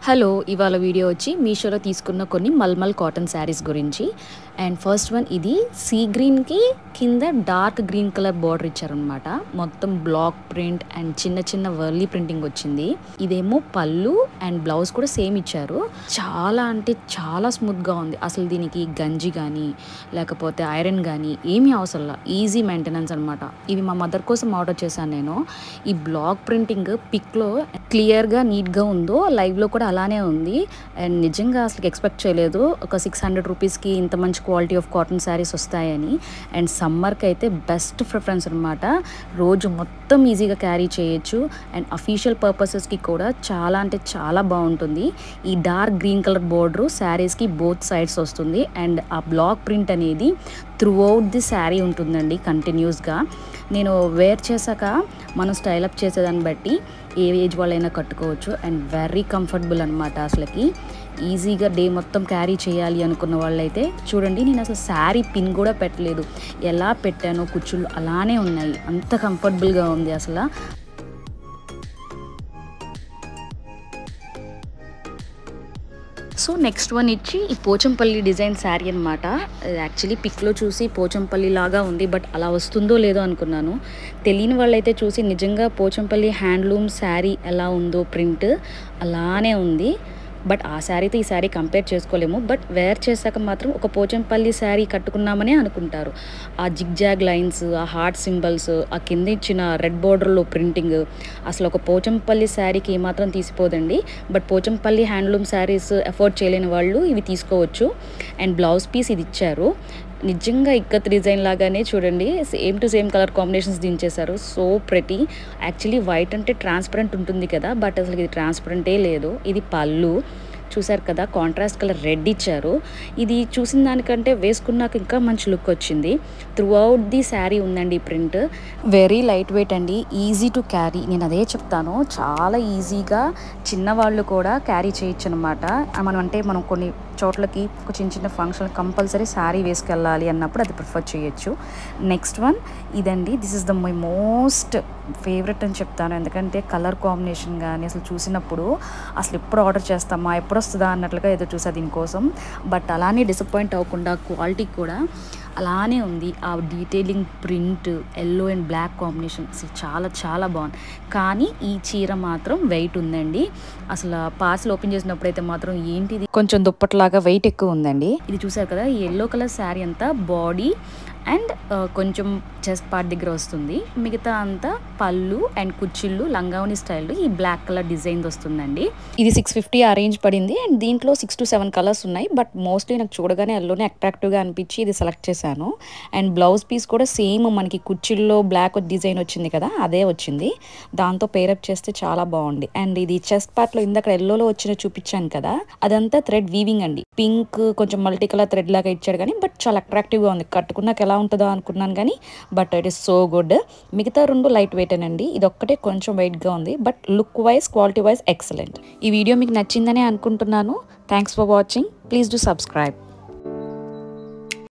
Hello ఇవాళ video వచ్చి మీషోలో తీసుకున్న కొన్ని మల్మల్ కాటన్ శారీస్ గురించి. అండ్ ఫస్ట్ వన్ ఇది సీ గ్రీన్కి కింద డార్క్ గ్రీన్ కలర్ బార్డర్ ఇచ్చారనమాట. మొత్తం బ్లాక్ ప్రింట్ అండ్ చిన్న చిన్న వర్లీ ప్రింటింగ్ వచ్చింది. ఇదేమో పళ్ళు అండ్ బ్లౌజ్ కూడా సేమ్ ఇచ్చారు. చాలా అంటే చాలా స్మూత్గా ఉంది. అసలు దీనికి గంజి కానీ లేకపోతే ఐరన్ కానీ ఏమీ అవసరం లేదు. ఈజీ మెయింటెనెన్స్ అనమాట. ఇవి మా మదర్ కోసం ఆర్డర్ చేశాను నేను. ఈ బ్లాక్ ప్రింటింగ్ పిక్లో క్లియర్గా నీట్గా ఉందో లైవ్లో కూడా అలానే ఉంది. అండ్ నిజంగా అసలు ఎక్స్పెక్ట్ చేయలేదు ఒక 600 రూపీస్కి ఇంత మంచి క్వాలిటీ ఆఫ్ కాటన్ శారీస్ వస్తాయని. అండ్ సమ్మర్కి అయితే బెస్ట్ ప్రిఫరెన్స్ అనమాట. రోజు మొత్తం ఈజీగా క్యారీ చేయొచ్చు. అండ్ అఫీషియల్ పర్పసెస్కి కూడా చాలా అంటే చాలా బాగుంటుంది. ఈ డార్క్ గ్రీన్ కలర్ బోర్డరు శారీస్కి బోత్ సైడ్స్ వస్తుంది. అండ్ ఆ బ్లాక్ ప్రింట్ అనేది త్రూ అవుట్ ది శారీ ఉంటుందండి కంటిన్యూస్గా. నేను వేర్ చేశాక మనం స్టైలప్ చేసేదాన్ని బట్టి ఏ ఏజ్ వాళ్ళైనా కట్టుకోవచ్చు. అండ్ వెరీ కంఫర్టబుల్ అనమాట. అసలుకి ఈజీగా డే మొత్తం క్యారీ చేయాలి అనుకున్న వాళ్ళైతే చూడండి. నేను అసలు శారీ పిన్ కూడా పెట్టలేదు. ఎలా పెట్టానో కుచ్చుళ్ళు అలానే ఉన్నాయి. అంత కంఫర్టబుల్గా ఉంది అసలు. సో నెక్స్ట్ వన్ ఇచ్చి ఈ పోచంపల్లి డిజైన్ శారీ అనమాట. యాక్చువల్లీ పిక్లో చూసి పోచంపల్లి లాగా ఉంది, బట్ అలా వస్తుందో లేదో అనుకున్నాను. తెలియని వాళ్ళైతే చూసి నిజంగా పోచంపల్లి హ్యాండ్లూమ్ శారీ ఎలా ఉందో ప్రింట్ అలానే ఉంది. బట్ ఆ శారీతో ఈ శారీ కంపేర్ చేసుకోలేము. బట్ వేర్ చేశాక మాత్రం ఒక పోచంపల్లి శారీ కట్టుకున్నామనే అనుకుంటారు. ఆ జిగ్జాగ్ లైన్స్, ఆ హార్ట్ సింబల్స్, ఆ కింద ఇచ్చిన రెడ్ బోర్డర్లో ప్రింటింగ్ అసలు ఒక పోచంపల్లి శారీకి ఏమాత్రం తీసిపోదండి. But Pochampalli handloom saris afford చేయలేని వాళ్ళు ఇవి తీసుకోవచ్చు. అండ్ బ్లౌజ్ పీస్ ఇది ఇచ్చారు. నిజంగా ఇక్కత్ డిజైన్ లాగానే చూడండి. Same to same colour combinations దించేశారు. So pretty. యాక్చువల్లీ వైట్ అంటే ట్రాన్స్పరెంట్ ఉంటుంది కదా, బట్ అసలు ఇది ట్రాన్స్పరెంటే లేదు. ఇది పళ్ళు చూసారు కదా, కాంట్రాస్ట్ కలర్ రెడ్ ఇచ్చారు. ఇది చూసిన దానికంటే వేసుకున్నాక ఇంకా మంచి లుక్ వచ్చింది. త్రూ అవుట్ ది శారీ ఉందండి ఈ ప్రింట్. వెరీ లైట్ వెయిట్ అండి, ఈజీ టు క్యారీ. నేను అదే చెప్తాను, చాలా ఈజీగా చిన్నవాళ్ళు కూడా క్యారీ చేయొచ్చు అనమాట. మనం కొన్ని చోట్లకి ఒక చిన్న చిన్న ఫంక్షన్ కంపల్సరీ శారీ వేసుకెళ్ళాలి అన్నప్పుడు అది ప్రిఫర్ చేయొచ్చు. నెక్స్ట్ వన్ ఇదండి. This is the my most favourite అని చెప్తాను. ఎందుకంటే కలర్ కాంబినేషన్ కానీ అసలు చూసినప్పుడు అసలు ఎప్పుడు ఆర్డర్ చేస్తామా, ఎప్పుడు వస్తుందా అన్నట్లుగా ఏదో చూసా దీనికోసం. బట్ అలానే డిసప్పాయింట్ అవ్వకుండా క్వాలిటీ కూడా అలానే ఉంది. ఆ detailing print yellow and black combination అసలు చాలా చాలా బాగుంది. కానీ ఈ చీర మాత్రం వెయిట్ ఉందండి. అసలు పార్సల్ ఓపెన్ చేసినప్పుడు అయితే మాత్రం ఏంటిది కొంచెం దుప్పట్లాగా వెయిట్ ఎక్కువ ఉందండి. ఇది చూసారు కదా, ఈ ఎల్లో కలర్ శారీ అంతా బాడీ అండ్ కొంచెం చెస్ట్ పార్ట్ దగ్గర వస్తుంది. మిగతా అంతా పళ్ళు అండ్ కుచ్చిళ్ళు లంగావని స్టైల్ ఈ బ్లాక్ కలర్ డిజైన్ వస్తుందండి. ఇది 650 ఆ రేంజ్ పడింది. అండ్ దీంట్లో 6 to 7 కలర్స్ ఉన్నాయి. బట్ మోస్ట్లీ నాకు చూడగానే ఎల్లోనే అట్రాక్టివ్గా అనిపించి ఇది సెలెక్ట్ చేశాను. అండ్ బ్లౌజ్ పీస్ కూడా సేమ్ మనకి కుచ్చిల్లో బ్లాక్ డిజైన్ వచ్చింది కదా, అదే వచ్చింది. దాంతో పేరప్ చేస్తే చాలా బాగుంది. అండ్ ఇది చెస్ట్ పార్ట్లో ఇందాక ఎల్లోలో వచ్చిన చూపించాను కదా, అదంతా థ్రెడ్ వీవింగ్ అండి. పింక్ కొంచెం మల్టీ కలర్ థ్రెడ్ లాగా ఇచ్చాడు కానీ బట్ చాలా అట్రాక్టివ్గా ఉంది. కట్టుకున్నాక ఎలా ఉంటుందో అనుకున్నాను కానీ but it is so good. మిగతా రెండు లైట్ వెయిట్ అండి. ఇది ఒక్కటే కొంచెం వెయిట్గా ఉంది. But look wise quality wise excellent. ఈ వీడియో మీకు నచ్చిందనే అనుకుంటున్నాను. Thanks for watching. Please do subscribe.